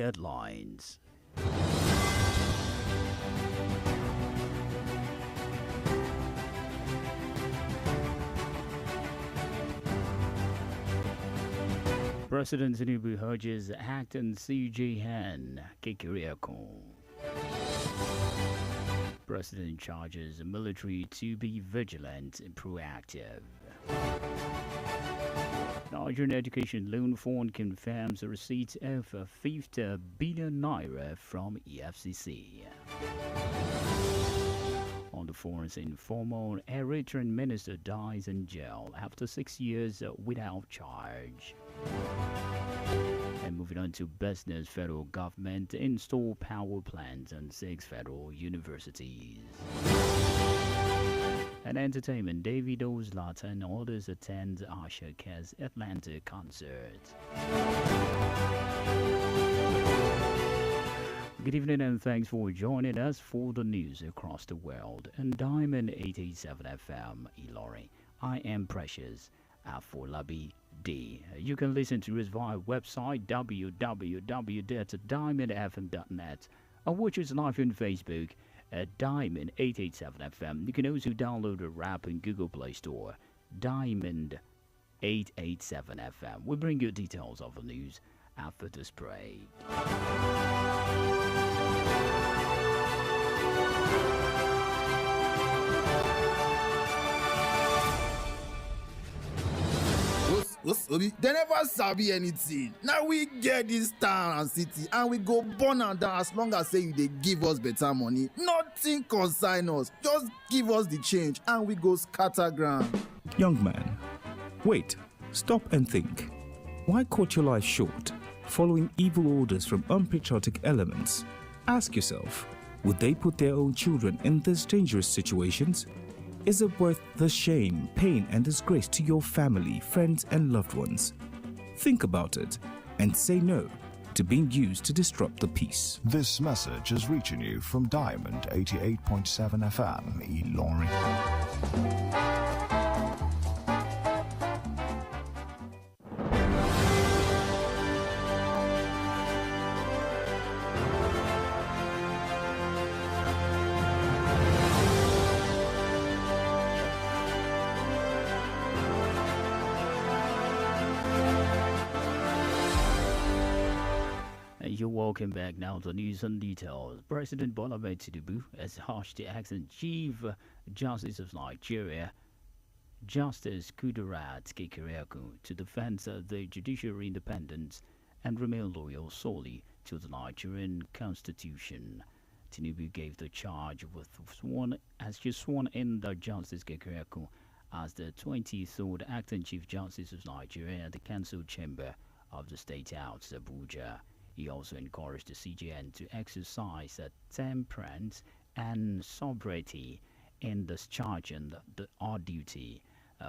headlines. President Tinubu urges acting CJN Kekiriako. President charges the military to be vigilant and proactive. Nigerian Education Loan Fund confirms the receipt of 50 billion naira from EFCC. On the foreign informal, Eritrean minister dies in jail after 6 years without charge. And moving on to business, federal government install power plants on 6 federal universities. And entertainment, Davido, Zlatan and others attend Asha K's Atlanta concert. Good evening and thanks for joining us for the news across the world. And Diamond 887 FM, Ilorin. I am Precious. Afolabi D. You can listen to us via website www.diamondfm.net or watch us live on Facebook at Diamond 887 FM. You can also download the app in Google Play Store. Diamond 887 FM. We bring you details of the news after this break. They never sabi anything. Now we get this town and city and we go burn and down as long as say you they give us better money. Nothing consign us. Just give us the change and we go scatter ground. Young man, wait, stop and think. Why cut your life short, following evil orders from unpatriotic elements? Ask yourself, would they put their own children in these dangerous situations? Is it worth the shame, pain and disgrace to your family, friends and loved ones? Think about it and say no to being used to disrupt the peace. This message is reaching you from Diamond 88.7 FM, Ilorin. You're welcome back now to news and details. President Bola Tinubu has urged the acting Chief Justice of Nigeria, Justice Kudirat Kekereekun, to defend the judiciary independence and remain loyal solely to the Nigerian Constitution. Tinubu gave the charge as she sworn in the Justice Kekereekun as the 23rd acting Chief Justice of Nigeria at the Council Chamber of the State House, Abuja. He also encouraged the CJN to exercise temperance and sobriety in discharging our duty.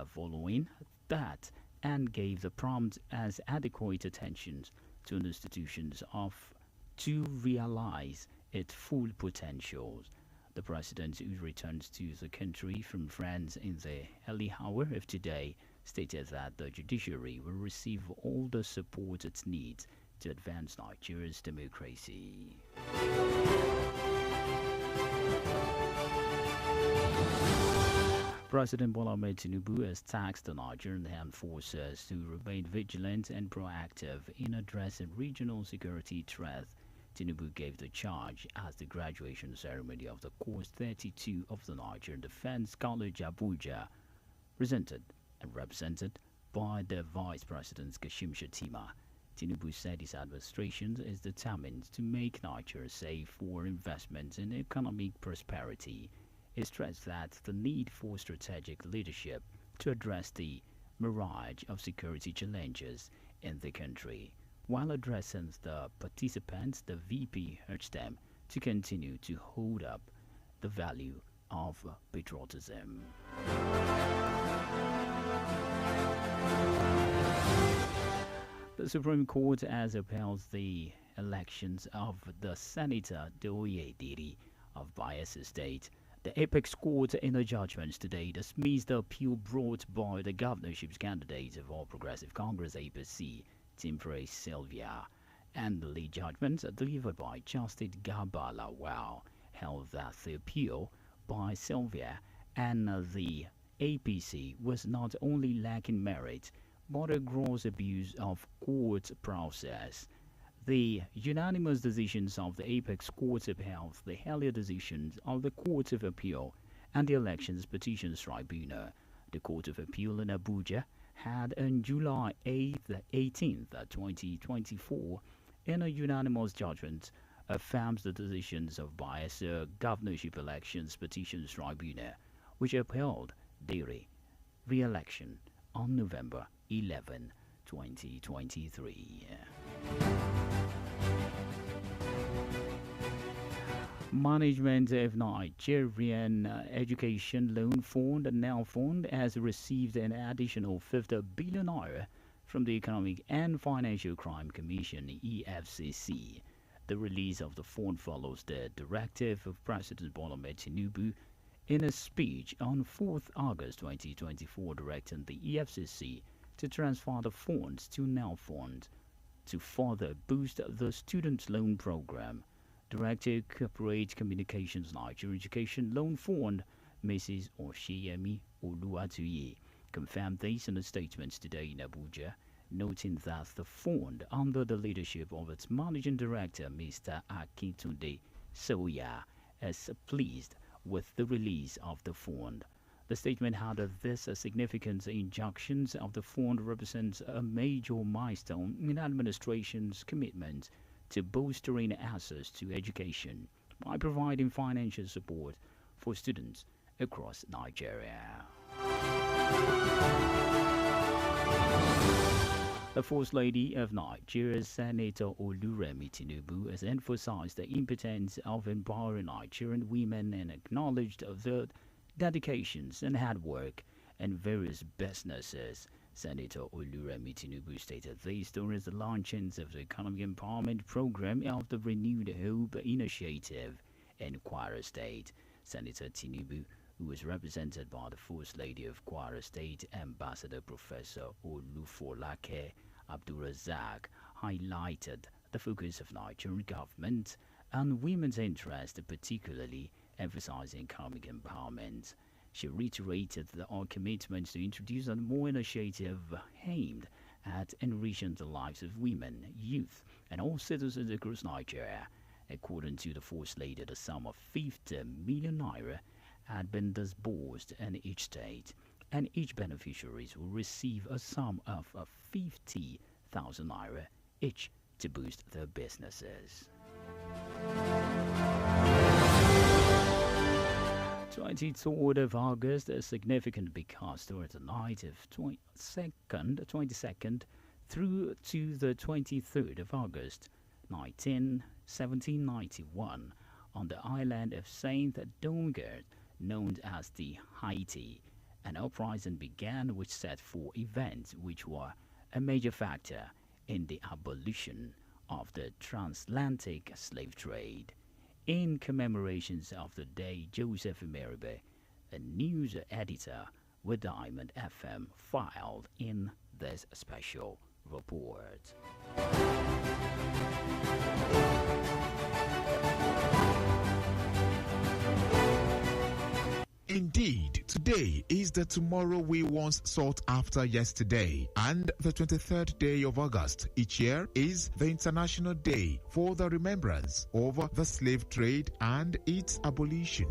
Following that, and gave the prompt as adequate attention to the institutions to realize its full potentials. The president, who returns to the country from France in the early hour of today, stated that the judiciary will receive all the support it needs to advance Nigeria's democracy. President Bola Tinubu has tasked the Nigerian armed forces to remain vigilant and proactive in addressing regional security threats. Tinubu gave the charge at the graduation ceremony of the Course 32 of the Nigerian Defense College, Abuja, presented and represented by the Vice President Kashim Shettima. Tinubu said his administration is determined to make Nigeria safe for investment and economic prosperity. He stressed that the need for strategic leadership to address the mirage of security challenges in the country. While addressing the participants, the VP urged them to continue to hold up the value of patriotism. The Supreme Court has upheld the elections of the Senator Doye Diri of Bayelsa State. The apex court in the judgments today dismissed the appeal brought by the governorship candidate of All Progressive Congress APC, Timbre Sylvia, and the late judgment delivered by Justice Gabala held that the appeal by Sylvia and the APC was not only lacking merit, but a gross abuse of court process. The unanimous decisions of the Apex Court upheld the earlier decisions of the Court of Appeal and the Elections Petitions Tribunal. The Court of Appeal in Abuja had on July 18th, 2024, in a unanimous judgment, affirms the decisions of Bayelsa Governorship Elections Petitions Tribunal, which upheld Dere re-election on November 11, 2023. Management of Nigerian Education Loan Fund, now Fund, has received an additional 50 billion naira from the Economic and Financial Crime Commission (EFCC). The release of the fund follows the directive of President Bola Tinubu in a speech on 4th August 2024 directing the EFCC to transfer the funds to NEL Fund to further boost the student loan program. Director Corporate Communications Nigeria Education Loan Fund, Mrs. Oshiyemi Oluwatuyi, confirmed this in a statement today in Abuja, noting that the fund, under the leadership of its managing director, Mr. Akintunde Soya, is pleased with the release of the fund. The statement added this significant injunction of the fund represents a major milestone in administration's commitment to bolstering access to education by providing financial support for students across Nigeria. The First Lady of Nigeria, Senator Oluremi Tinubu, has emphasized the importance of empowering Nigerian women and acknowledged their dedications and hard work in various businesses. Senator Oluremi Tinubu stated this during the launching of the Economic Empowerment Program of the Renewed Hope Initiative in Kwara State. Senator Tinubu, who was represented by the First Lady of Kwara State, Ambassador Professor Olufolake Abdulrazak, highlighted the focus of Nigerian government on women's interests, particularly emphasizing economic empowerment. She reiterated our commitment to introduce more initiative aimed at enriching the lives of women, youth, and all citizens across Nigeria. According to the First Lady, the sum of 50 million naira had been disbursed in each state, and each beneficiaries will receive a sum of 50,000 naira each to boost their businesses. 23rd of August, a significant because during the night of 22nd through to the 23rd of August 1791, on the island of Saint Domingue, known as the Haiti, an uprising began which set forth events which were a major factor in the abolition of the transatlantic slave trade. In commemorations of the day, Joseph Meribe, a news editor with Diamond FM, filed in this special report. Indeed, today is the tomorrow we once sought after yesterday, and the 23rd day of August each year is the International Day for the remembrance of the slave trade and its abolition.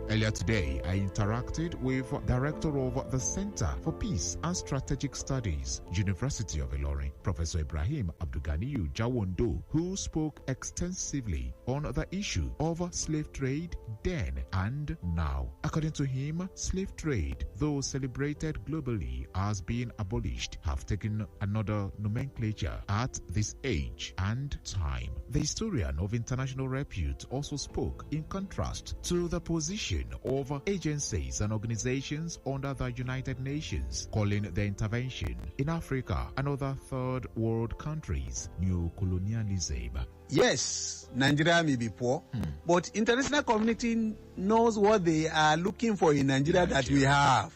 Earlier today, I interacted with Director of the Center for Peace and Strategic Studies, University of Ilorin, Professor Ibrahim Abdulganiyu Jawondo, who spoke extensively on the issue of slave trade then and now. According to him, slave trade, though celebrated globally as being abolished, have taken another nomenclature at this age and time. The historian of international repute also spoke in contrast to the position of agencies and organizations under the United Nations, calling the intervention in Africa and other third world countries neo-colonialism. Yes, Nigeria may be poor, but international community knows what they are looking for in Nigeria that we have.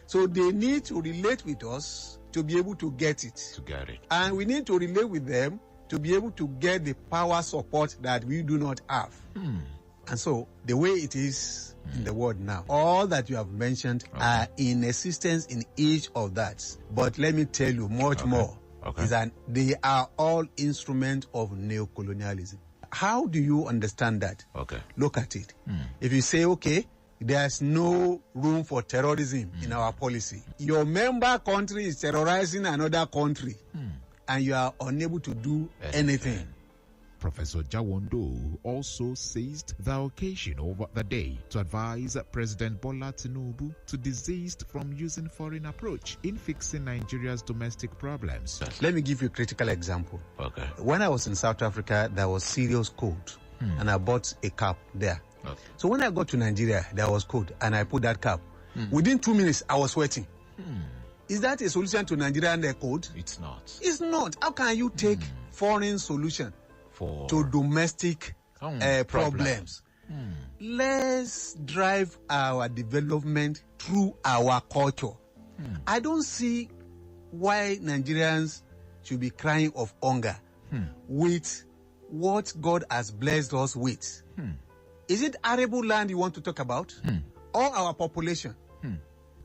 So they need to relate with us to be able to get it. To get it. And we need to relate with them to be able to get the power support that we do not have. And so, the way it is in the world now, all that you have mentioned are in existence in each of that. But let me tell you much more. Is that they are all instruments of neocolonialism. How do you understand that? Look at it. If you say, okay, there's no room for terrorism in our policy. Your member country is terrorizing another country, and you are unable to do anything. Professor Jawondo also seized the occasion over the day to advise President Bola Tinubu to desist from using foreign approach in fixing Nigeria's domestic problems. Let me give you a critical example. When I was in South Africa, there was serious cold, and I bought a cap there. So when I got to Nigeria, there was cold, and I put that cap. Within 2 minutes, I was sweating. Is that a solution to Nigerian cold? It's not. It's not. How can you take foreign solution to domestic problems? Let's drive our development through our culture. I don't see why Nigerians should be crying of hunger with what God has blessed us with. Is it arable land you want to talk about? Or our population?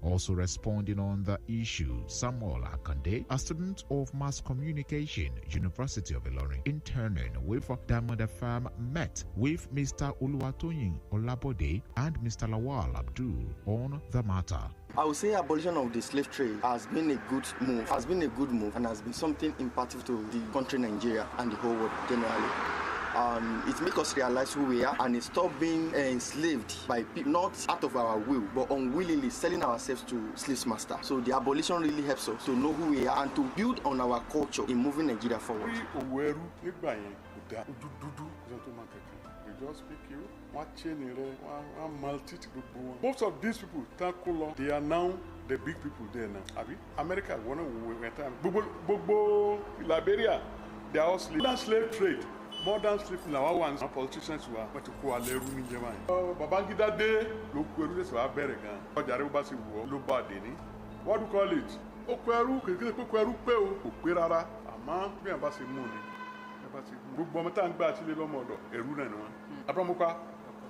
Also responding on the issue, Samuel Akande, a student of mass communication, University of Ilorin, interning with Diamond FM, met with Mr. Oluwatoyin Olabode and Mr. Lawal Abdul on the matter. I would say abolition of the slave trade has been a good move, and has been something impactful to the country Nigeria and the whole world generally. It makes us realize who we are, and it stop being enslaved by people, not out of our will, but unwillingly selling ourselves to slave master. So the abolition really helps us to know who we are and to build on our culture in moving Nigeria forward. Just pick you, most of these people, they are now the big people there now. America, Liberia, they are all slave trade. Modern slave in our ones, our politicians were what you call a leru German. Babangida Day, look where this were Berrigan, or Jarubasi war, Lubadini. What do you call it? Okweru, Kweru, Kwera, a man, we are Bassi Mooney. Bometan Batchelor Modo, Eruna, Abramuka,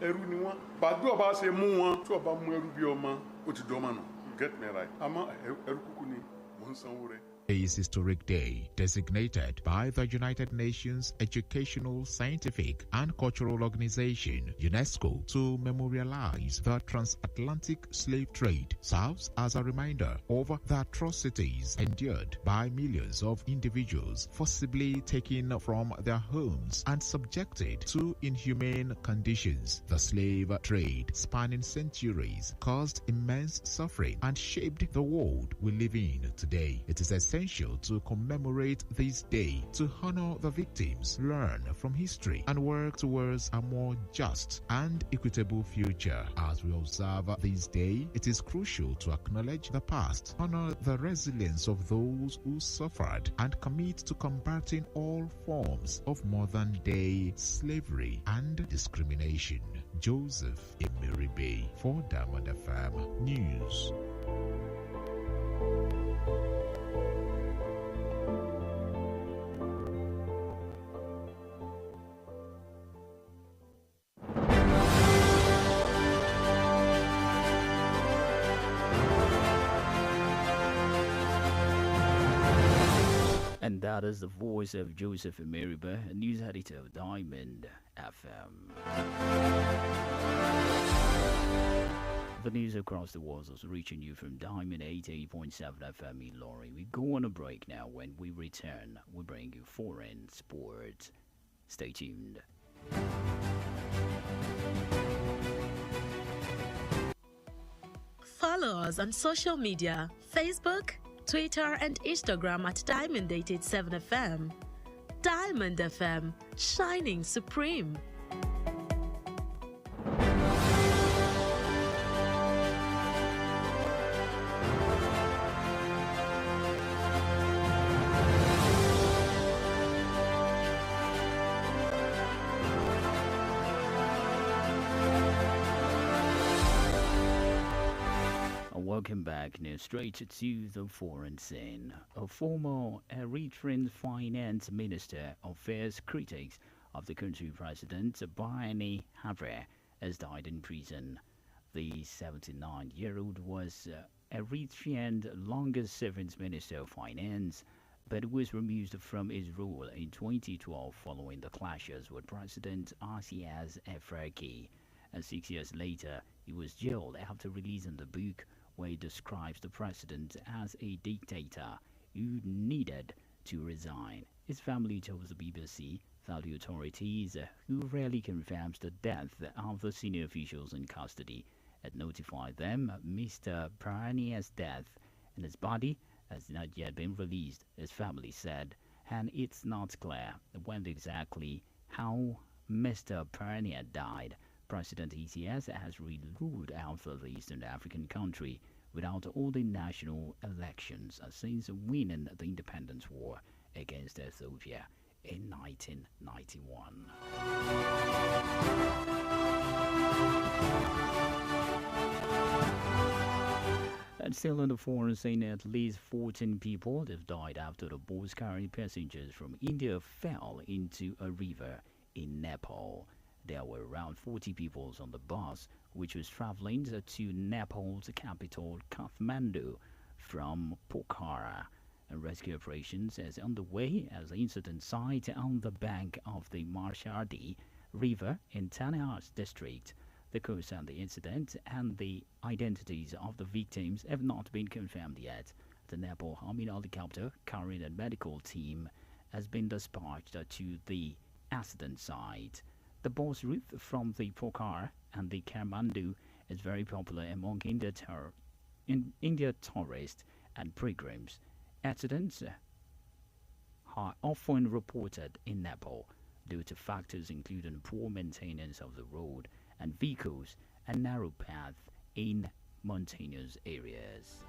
Eruniwa, but do about say Moon, to about Murubioma, which Domano. Get me right. Ama Erukuni, Monsanure. This historic day, designated by the United Nations Educational, Scientific and Cultural Organization, UNESCO, to memorialize the transatlantic slave trade, serves as a reminder of the atrocities endured by millions of individuals forcibly taken from their homes and subjected to inhumane conditions. The slave trade, spanning centuries, caused immense suffering and shaped the world we live in today. It is essential to commemorate this day, to honor the victims, learn from history, and work towards a more just and equitable future. As we observe this day, it is crucial to acknowledge the past, honor the resilience of those who suffered, and commit to combating all forms of modern-day slavery and discrimination. Joseph Emeribe for Diamond FM News. And that is the voice of Joseph Emeribe, a news editor of Diamond FM. The news across the world is reaching you from Diamond 88.7 FM in Ilorin. We go on a break now. When we return, we bring you foreign sports. Stay tuned. Follow us on social media, Facebook, Twitter and Instagram at Diamond 87 FM. Diamond FM, shining supreme. welcome back. Now straight to the foreign scene. A former Eritrean finance minister of fierce critics of the country president, Barney Havre, has died in prison. The 79-year-old was Eritrean's longest-serving minister of finance, but was removed from his role in 2012 following the clashes with President Asias Afwerki. And 6 years later, he was jailed after releasing the book where he describes the president as a dictator who needed to resign. His family told the BBC that the authorities, who rarely confirms the death of the senior officials in custody, had notified them of Mr. Barney's death, and his body has not yet been released, his family said, and it's not clear when exactly how Mr. Barney died. President ECS has ruled out the Eastern African country without holding national elections since winning the independence war against Ethiopia in 1991. And still in the foreign scene, at least 14 people have died after the boats carrying passengers from India fell into a river in Nepal. There were around 40 people on the bus, which was traveling to Nepal's capital, Kathmandu, from Pokhara. And rescue operations is underway as the incident site on the bank of the Marshardi River in Tanahas district. The cause of the incident and the identities of the victims have not been confirmed yet. The Nepal Army helicopter carrying a medical team has been dispatched to the accident site. The bus route from the Pokhara and the Kathmandu is very popular among India tourists and pilgrims. Accidents are often reported in Nepal due to factors including poor maintenance of the road and vehicles and narrow paths in mountainous areas.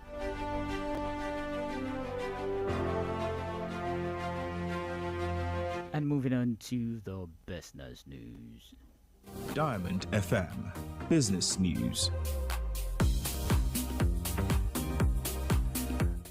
And moving on to the business news. Diamond FM Business News.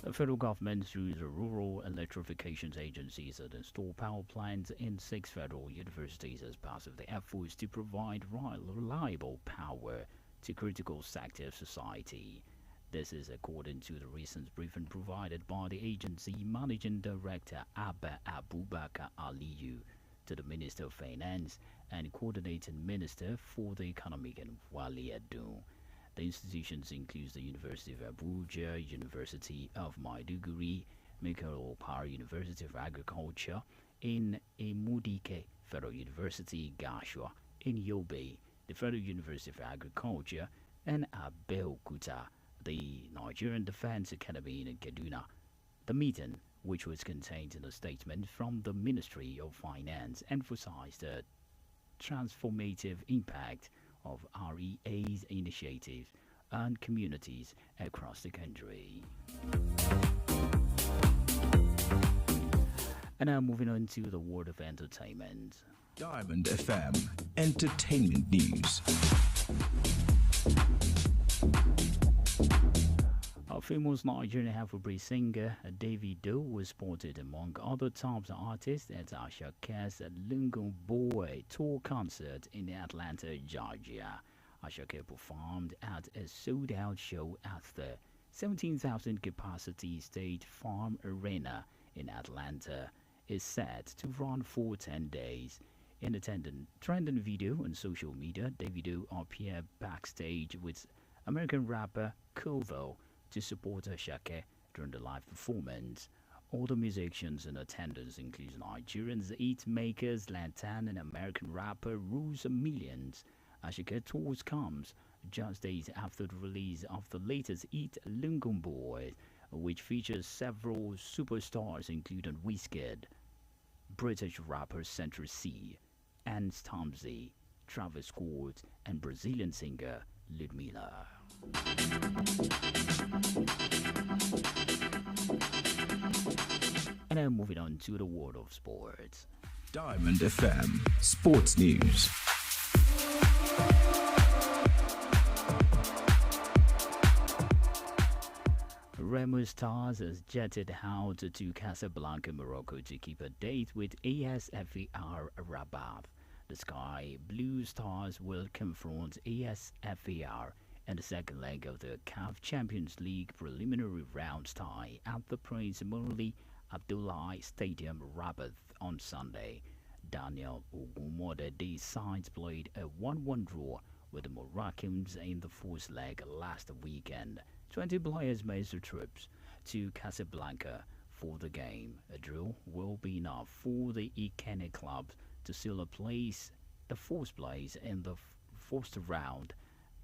The federal government, through the Rural Electrification Agencies, has installed power plants in 6 federal universities as part of the efforts to provide reliable power to critical sector of society. This is according to the recent briefing provided by the agency Managing Director Abba Abubakar Aliyu to the Minister of Finance and Coordinating Minister for the Economic and Wale Adun. The institutions include the University of Abuja, University of Maiduguri, Michael Power University of Agriculture, in Emudike Federal University, Gashua, in Yobe, the Federal University of Agriculture, and Abeokuta, the Nigerian Defense Academy in Kaduna. The meeting, which was contained in a statement from the Ministry of Finance, emphasized the transformative impact of REA's initiatives and communities across the country. And now moving on to the world of entertainment. Diamond FM Entertainment News. A famous Nigerian Afrobeat singer, Davido, was spotted among other top artists at Ashake's Lungun Boy tour concert in Atlanta, Georgia. Ashake performed at a sold-out show at the 17,000 capacity State Farm Arena in Atlanta. Is set to run for 10 days. In a trending video on social media, Davido appeared backstage with American rapper Quavo to support Ashake during the live performance. All the musicians in attendance include Nigerians hit makers Lantan and American rapper Rose Millions. Ashake tours comes just days after the release of the latest hit Lungun Boy, which features several superstars including Wizkid, British rapper Central C, Anne Stormzy, Travis Scott, and Brazilian singer Ludmilla. And now moving on to the world of sports. Diamond FM Sports News. Remo Stars has jetted out to Casablanca, Morocco to keep a date with ASFAR Rabat. The Sky Blue Stars will confront ASFAR in the second leg of the CAF Champions League preliminary round tie at the Prince Moulay Abdullah Stadium, Rabat, on Sunday. Daniel Ogunmode, these sides played a 1-1 draw with the Moroccans in the fourth leg last weekend. 20 players made their trips to Casablanca for the game. A draw will be enough for the Ikene club to seal the fourth place in the first round.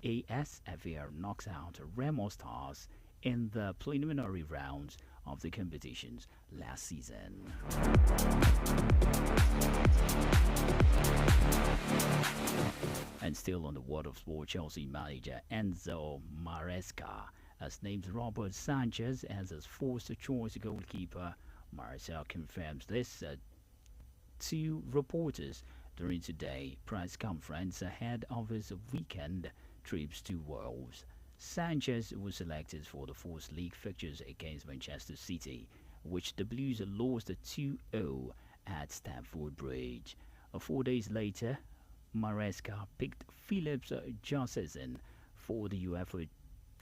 ASFAR knocks out Remo Stars in the preliminary rounds of the competitions last season. And still on the world of sport, Chelsea manager Enzo Maresca has named Robert Sanchez as his first choice goalkeeper. Maresca confirms this to reporters during today's press conference ahead of his weekend trips to Wales. Sanchez was selected for the fourth league fixtures against Manchester City, which the Blues lost 2-0 at Stamford Bridge. 4 days later, Maresca picked Phillips Johnson for the UEFA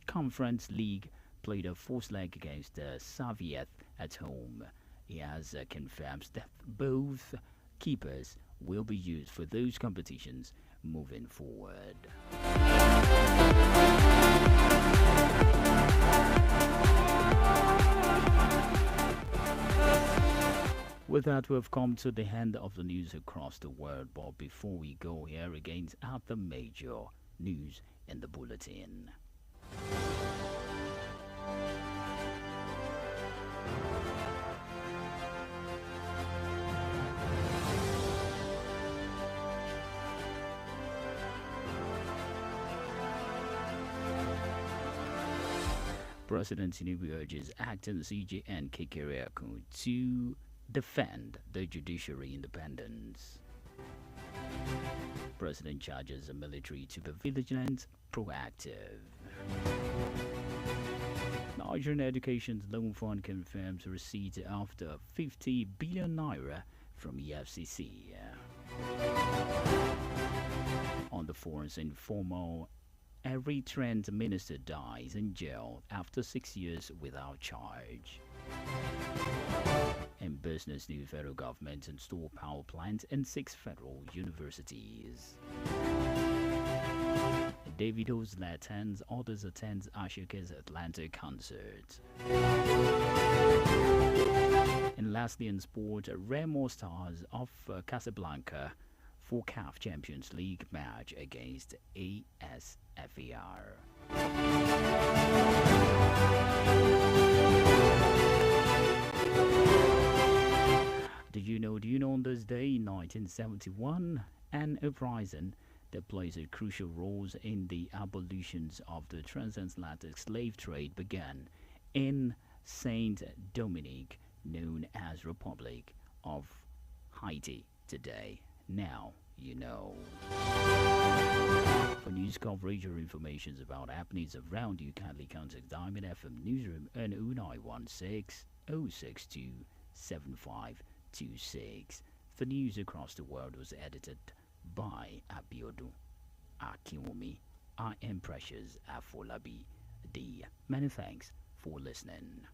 Conference League, played a fourth leg against Soviet at home. He has confirmed that both keepers will be used for those competitions moving forward. With that, we've come to the end of the news across the world. But before we go, here again at the major news in the bulletin. President Tinubu urges acting CJN Kekeriaku to defend the judiciary independence. President charges the military to be vigilant, proactive. Nigerian Education Loan Fund confirms receipt of the 50 billion naira from EFCC. On the foreign informal, Eritrean minister dies in jail after 6 years without charge. In business news, federal government install power plants in 6 federal universities. Davido's attends, others attends Ashoka's Atlanta concert. And lastly in sport, Remo Stars of Casablanca for CAF Champions League match against ASFAR. Do you know on this day in 1971, an uprising that plays a crucial role in the abolitions of the transatlantic slave trade began in Saint Dominique, known as Republic of Haiti today. Now you know. For news coverage or information about happenings around you, kindly contact Diamond FM Newsroom on 0916 062 7526. The news across the world was edited by Abiodu Akiwumi. I am Precious Afolabi. Many thanks for listening.